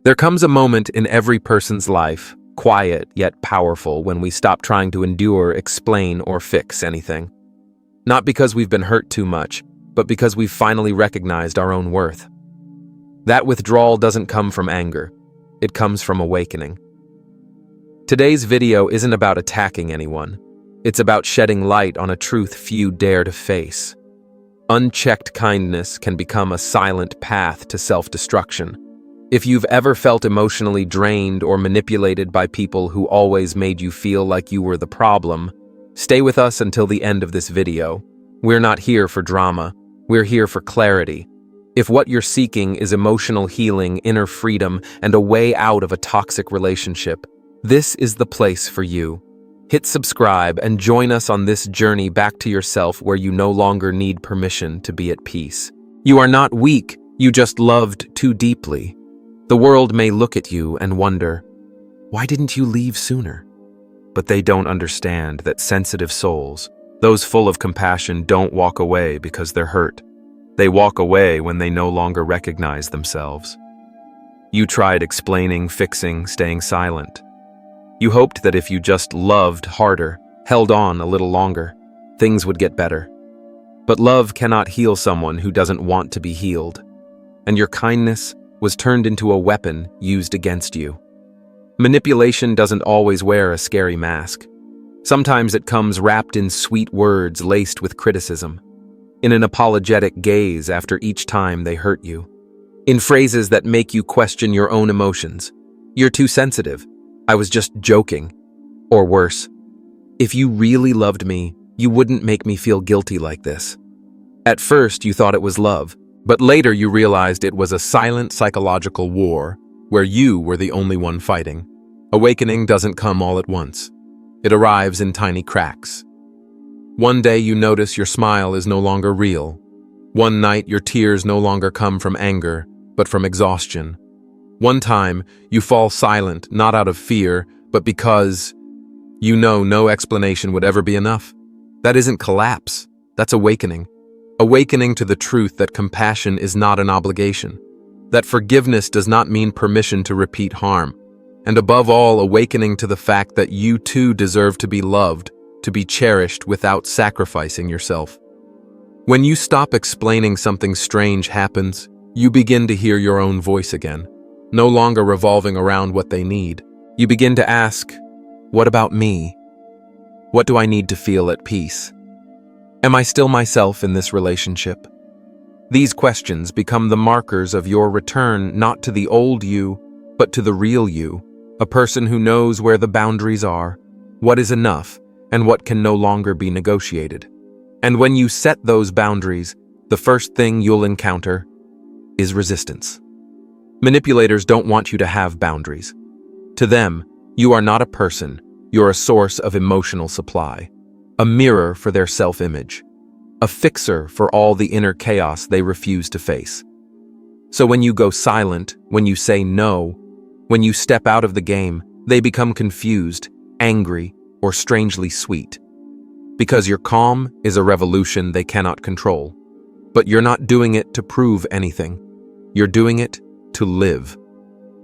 There comes a moment in every person's life, quiet yet powerful, when we stop trying to endure, explain, or fix anything. Not because we've been hurt too much, but because we've finally recognized our own worth. That withdrawal doesn't come from anger. It comes from awakening. Today's video isn't about attacking anyone. It's about shedding light on a truth few dare to face. Unchecked kindness can become a silent path to self-destruction. If you've ever felt emotionally drained or manipulated by people who always made you feel like you were the problem, stay with us until the end of this video. We're not here for drama. We're here for clarity. If what you're seeking is emotional healing, inner freedom, and a way out of a toxic relationship, this is the place for you. Hit subscribe and join us on this journey back to yourself, where you no longer need permission to be at peace. You are not weak, you just loved too deeply. The world may look at you and wonder, why didn't you leave sooner? But they don't understand that sensitive souls, those full of compassion, don't walk away because they're hurt. They walk away when they no longer recognize themselves. You tried explaining, fixing, staying silent. You hoped that if you just loved harder, held on a little longer, things would get better. But love cannot heal someone who doesn't want to be healed. And your kindness was turned into a weapon used against you. Manipulation doesn't always wear a scary mask. Sometimes it comes wrapped in sweet words laced with criticism, in an apologetic gaze after each time they hurt you, in phrases that make you question your own emotions. You're too sensitive. I was just joking. Or worse, if you really loved me, you wouldn't make me feel guilty like this. At first, you thought it was love, but later you realized it was a silent psychological war where you were the only one fighting. Awakening doesn't come all at once. It arrives in tiny cracks. One day you notice your smile is no longer real. One night your tears no longer come from anger, but from exhaustion. One time you fall silent, not out of fear, but because you know no explanation would ever be enough. That isn't collapse, that's awakening. Awakening to the truth that compassion is not an obligation, that forgiveness does not mean permission to repeat harm, and above all, awakening to the fact that you too deserve to be loved, to be cherished without sacrificing yourself. When you stop explaining, something strange happens. You begin to hear your own voice again, no longer revolving around what they need. You begin to ask, what about me? What do I need to feel at peace? Am I still myself in this relationship? These questions become the markers of your return, not to the old you, but to the real you, a person who knows where the boundaries are, what is enough, and what can no longer be negotiated. And when you set those boundaries, the first thing you'll encounter is resistance. Manipulators don't want you to have boundaries. To them, you are not a person, you're a source of emotional supply. A mirror for their self-image, a fixer for all the inner chaos they refuse to face. So when you go silent, when you say no, when you step out of the game, they become confused, angry, or strangely sweet. Because your calm is a revolution they cannot control. But you're not doing it to prove anything. You're doing it to live.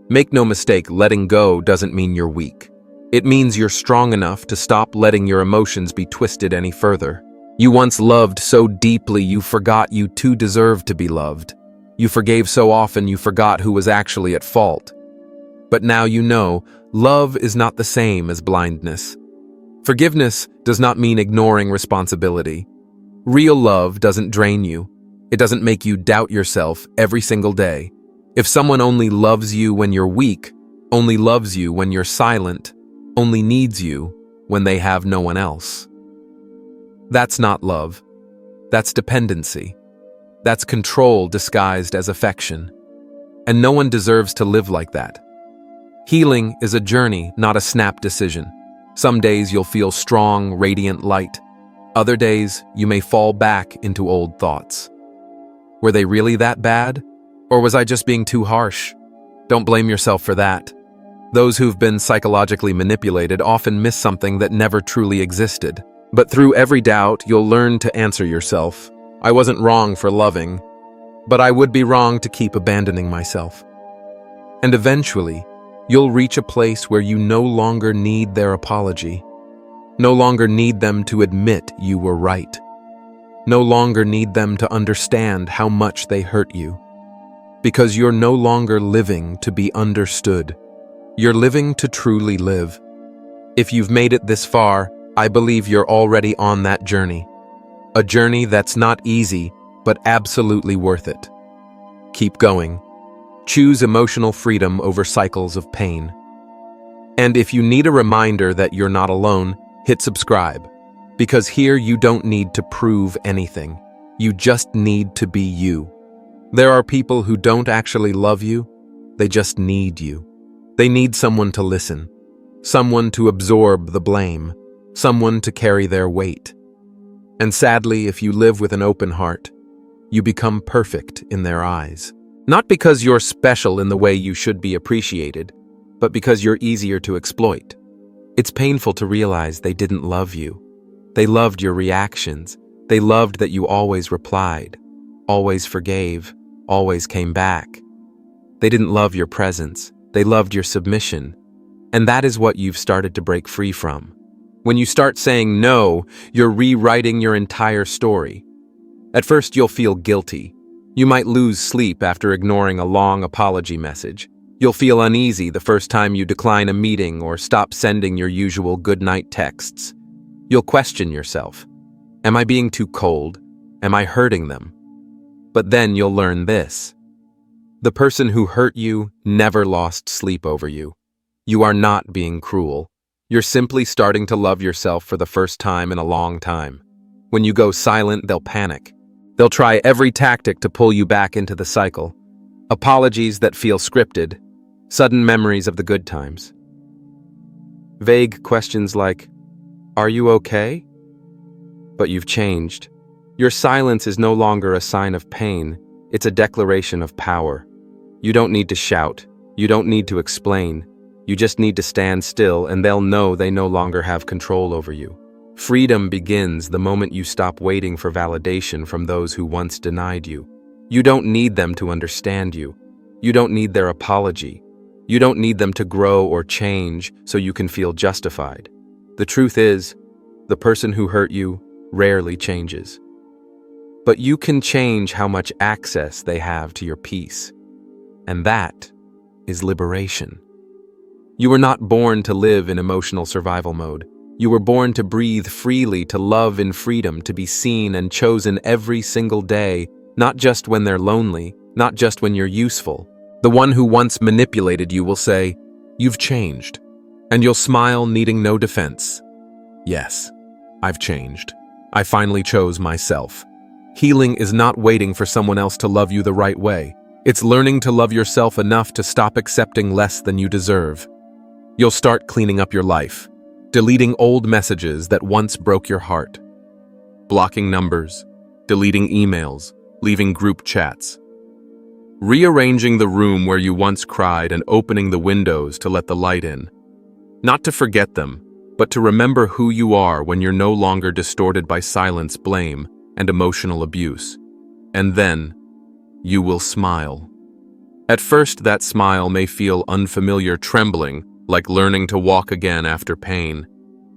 Make no mistake, letting go doesn't mean you're weak. It means you're strong enough to stop letting your emotions be twisted any further. You once loved so deeply you forgot you too deserved to be loved. You forgave so often you forgot who was actually at fault. But now you know, love is not the same as blindness. Forgiveness does not mean ignoring responsibility. Real love doesn't drain you. It doesn't make you doubt yourself every single day. If someone only loves you when you're weak, only loves you when you're silent, only needs you when they have no one else, that's not love. That's dependency. That's control disguised as affection. And no one deserves to live like that. Healing is a journey, not a snap decision. Some days you'll feel strong, radiant light. Other days you may fall back into old thoughts. Were they really that bad? Or was I just being too harsh? Don't blame yourself for that. Those who've been psychologically manipulated often miss something that never truly existed. But through every doubt, you'll learn to answer yourself. I wasn't wrong for loving, but I would be wrong to keep abandoning myself. And eventually, you'll reach a place where you no longer need their apology, no longer need them to admit you were right, no longer need them to understand how much they hurt you, because you're no longer living to be understood. You're living to truly live. If you've made it this far, I believe you're already on that journey. A journey that's not easy, but absolutely worth it. Keep going. Choose emotional freedom over cycles of pain. And if you need a reminder that you're not alone, hit subscribe. Because here you don't need to prove anything. You just need to be you. There are people who don't actually love you, they just need you. They need someone to listen, someone to absorb the blame, someone to carry their weight. And sadly, if you live with an open heart, you become perfect in their eyes. Not because you're special in the way you should be appreciated, but because you're easier to exploit. It's painful to realize they didn't love you. They loved your reactions. They loved that you always replied, always forgave, always came back. They didn't love your presence. They loved your submission. And that is what you've started to break free from. When you start saying no, you're rewriting your entire story. At first, you'll feel guilty. You might lose sleep after ignoring a long apology message. You'll feel uneasy the first time you decline a meeting or stop sending your usual goodnight texts. You'll question yourself. Am I being too cold? Am I hurting them? But then you'll learn this. The person who hurt you never lost sleep over you. You are not being cruel. You're simply starting to love yourself for the first time in a long time. When you go silent, they'll panic. They'll try every tactic to pull you back into the cycle. Apologies that feel scripted, sudden memories of the good times. Vague questions like, "Are you okay?" But you've changed. Your silence is no longer a sign of pain, it's a declaration of power. You don't need to shout, you don't need to explain, you just need to stand still and they'll know they no longer have control over you. Freedom begins the moment you stop waiting for validation from those who once denied you. You don't need them to understand you. You don't need their apology. You don't need them to grow or change so you can feel justified. The truth is, the person who hurt you rarely changes. But you can change how much access they have to your peace. And that is liberation. You were not born to live in emotional survival mode. You were born to breathe freely, to love in freedom, to be seen and chosen every single day, not just when they're lonely, not just when you're useful. The one who once manipulated you will say, "You've changed." And you'll smile, needing no defense. Yes, I've changed. I finally chose myself. Healing is not waiting for someone else to love you the right way. It's learning to love yourself enough to stop accepting less than you deserve. You'll start cleaning up your life, deleting old messages that once broke your heart, blocking numbers, deleting emails, leaving group chats, rearranging the room where you once cried and opening the windows to let the light in. Not to forget them, but to remember who you are when you're no longer distorted by silence, blame, and emotional abuse. And then, you will smile. At first, that smile may feel unfamiliar, trembling, like learning to walk again after pain.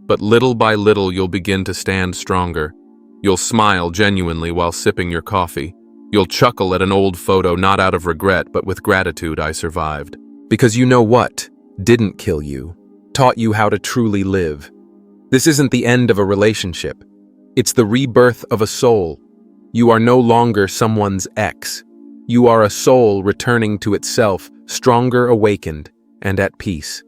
But little by little, you'll begin to stand stronger. You'll smile genuinely while sipping your coffee. You'll chuckle at an old photo, not out of regret, but with gratitude I survived. Because you know what didn't kill you, taught you how to truly live. This isn't the end of a relationship. It's the rebirth of a soul. You are no longer someone's ex. You are a soul returning to itself, stronger, awakened, and at peace.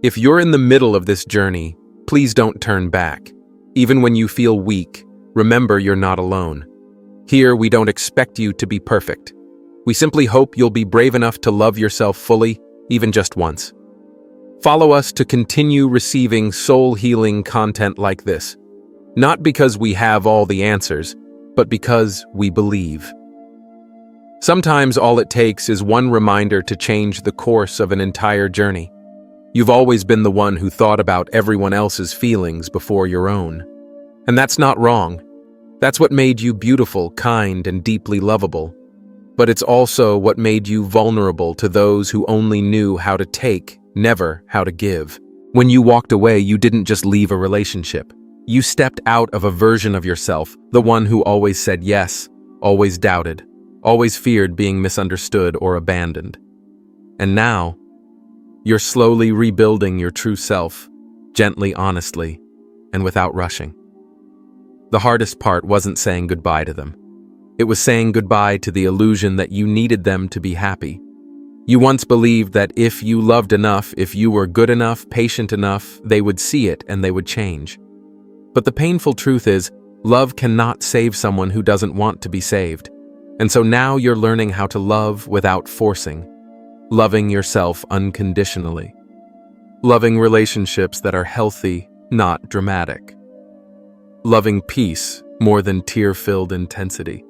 If you're in the middle of this journey, please don't turn back. Even when you feel weak, remember you're not alone. Here, we don't expect you to be perfect. We simply hope you'll be brave enough to love yourself fully, even just once. Follow us to continue receiving soul-healing content like this. Not because we have all the answers, but because we believe. Sometimes all it takes is one reminder to change the course of an entire journey. You've always been the one who thought about everyone else's feelings before your own. And that's not wrong. That's what made you beautiful, kind, and deeply lovable. but it's also what made you vulnerable to those who only knew how to take, never how to give. When you walked away, you didn't just leave a relationship. You stepped out of a version of yourself, the one who always said yes, always doubted, always feared being misunderstood or abandoned. And now, you're slowly rebuilding your true self, gently, honestly, and without rushing. The hardest part wasn't saying goodbye to them. It was saying goodbye to the illusion that you needed them to be happy. You once believed that if you loved enough, if you were good enough, patient enough, they would see it and they would change. But the painful truth is, love cannot save someone who doesn't want to be saved. And so now you're learning how to love without forcing, loving yourself unconditionally, loving relationships that are healthy, not dramatic, loving peace more than tear-filled intensity.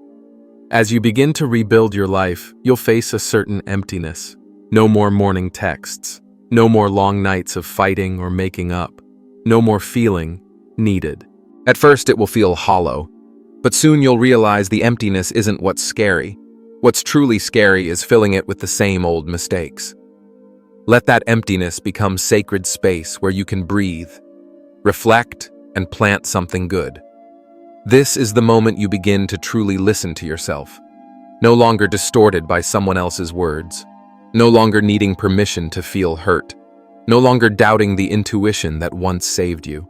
As you begin to rebuild your life, you'll face a certain emptiness. No more morning texts, no more long nights of fighting or making up, no more feeling needed. At first it will feel hollow, but soon you'll realize the emptiness isn't what's scary. What's truly scary is filling it with the same old mistakes. Let that emptiness become sacred space where you can breathe, reflect, and plant something good. This is the moment you begin to truly listen to yourself, no longer distorted by someone else's words, no longer needing permission to feel hurt, no longer doubting the intuition that once saved you.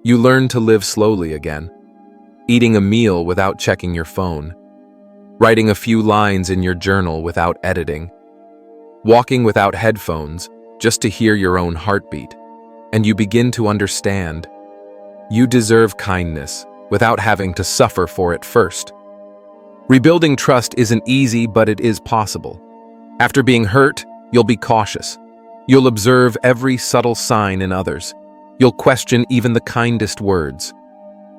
You learn to live slowly again, eating a meal without checking your phone, writing a few lines in your journal without editing, walking without headphones just to hear your own heartbeat, and you begin to understand you deserve kindness without having to suffer for it first. Rebuilding trust isn't easy, but it is possible. After being hurt, you'll be cautious. You'll observe every subtle sign in others. You'll question even the kindest words.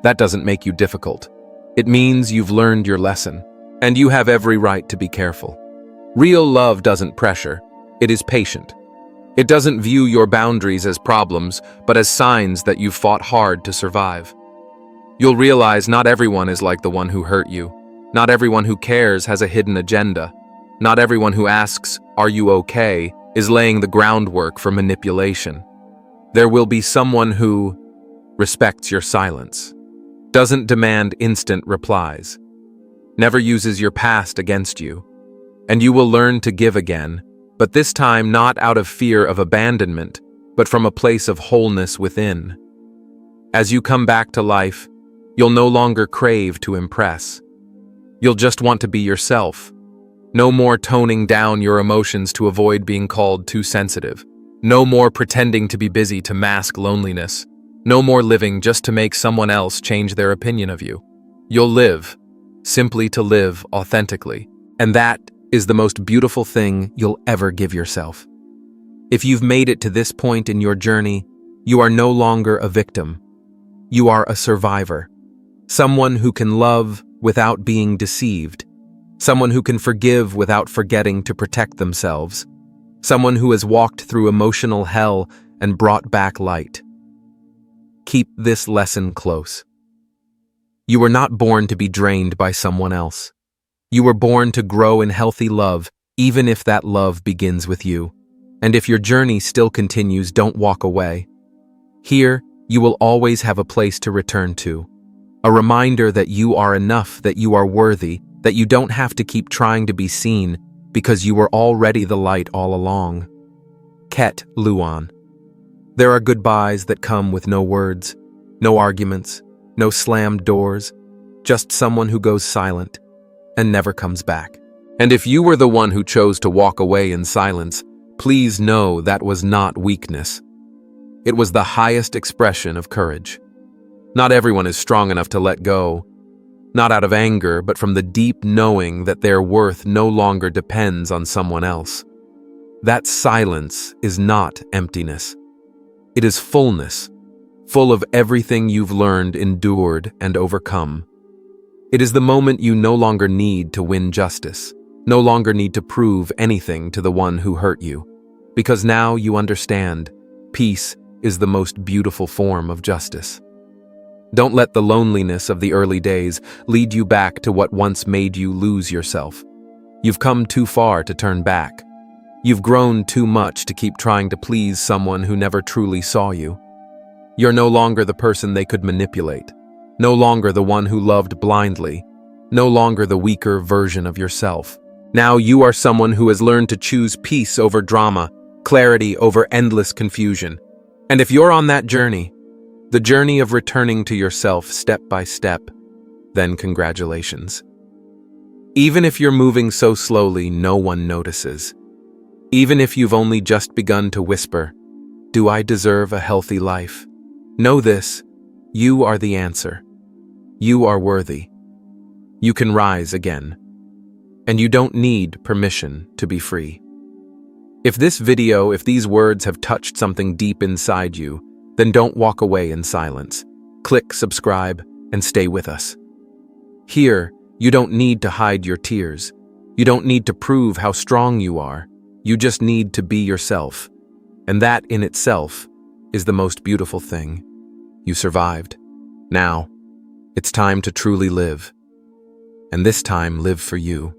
That doesn't make you difficult. It means you've learned your lesson, and you have every right to be careful. Real love doesn't pressure. It is patient. It doesn't view your boundaries as problems, but as signs that you've fought hard to survive. You'll realize not everyone is like the one who hurt you. Not everyone who cares has a hidden agenda. Not everyone who asks, "Are you okay?" is laying the groundwork for manipulation. There will be someone who respects your silence, doesn't demand instant replies, never uses your past against you, and you will learn to give again, but this time not out of fear of abandonment, but from a place of wholeness within. As you come back to life, you'll no longer crave to impress. You'll just want to be yourself. No more toning down your emotions to avoid being called too sensitive. No more pretending to be busy to mask loneliness. No more living just to make someone else change their opinion of you. You'll live, simply to live authentically. And that is the most beautiful thing you'll ever give yourself. If you've made it to this point in your journey, you are no longer a victim. You are a survivor. Someone who can love without being deceived. Someone who can forgive without forgetting to protect themselves. Someone who has walked through emotional hell and brought back light. Keep this lesson close. You were not born to be drained by someone else. You were born to grow in healthy love, even if that love begins with you. And if your journey still continues, don't walk away. Here, you will always have a place to return to. A reminder that you are enough, that you are worthy, that you don't have to keep trying to be seen, because you were already the light all along. Ket Luan. There are goodbyes that come with no words, no arguments, no slammed doors, just someone who goes silent and never comes back. And if you were the one who chose to walk away in silence, please know that was not weakness. It was the highest expression of courage. Not everyone is strong enough to let go, not out of anger, but from the deep knowing that their worth no longer depends on someone else. That silence is not emptiness. It is fullness, full of everything you've learned, endured, and overcome. It is the moment you no longer need to win justice, no longer need to prove anything to the one who hurt you, because now you understand peace is the most beautiful form of justice. Don't let the loneliness of the early days lead you back to what once made you lose yourself. You've come too far to turn back. You've grown too much to keep trying to please someone who never truly saw you. You're no longer the person they could manipulate, no longer the one who loved blindly, no longer the weaker version of yourself. Now you are someone who has learned to choose peace over drama, clarity over endless confusion. And if you're on that journey, the journey of returning to yourself step by step, then congratulations. Even if you're moving so slowly no one notices, even if you've only just begun to whisper, "Do I deserve a healthy life?" Know this, you are the answer. You are worthy. You can rise again. And you don't need permission to be free. If these words have touched something deep inside you, then don't walk away in silence. Click subscribe and stay with us. Here, you don't need to hide your tears. You don't need to prove how strong you are. You just need to be yourself. And that in itself is the most beautiful thing. You survived. Now, it's time to truly live. And this time, live for you.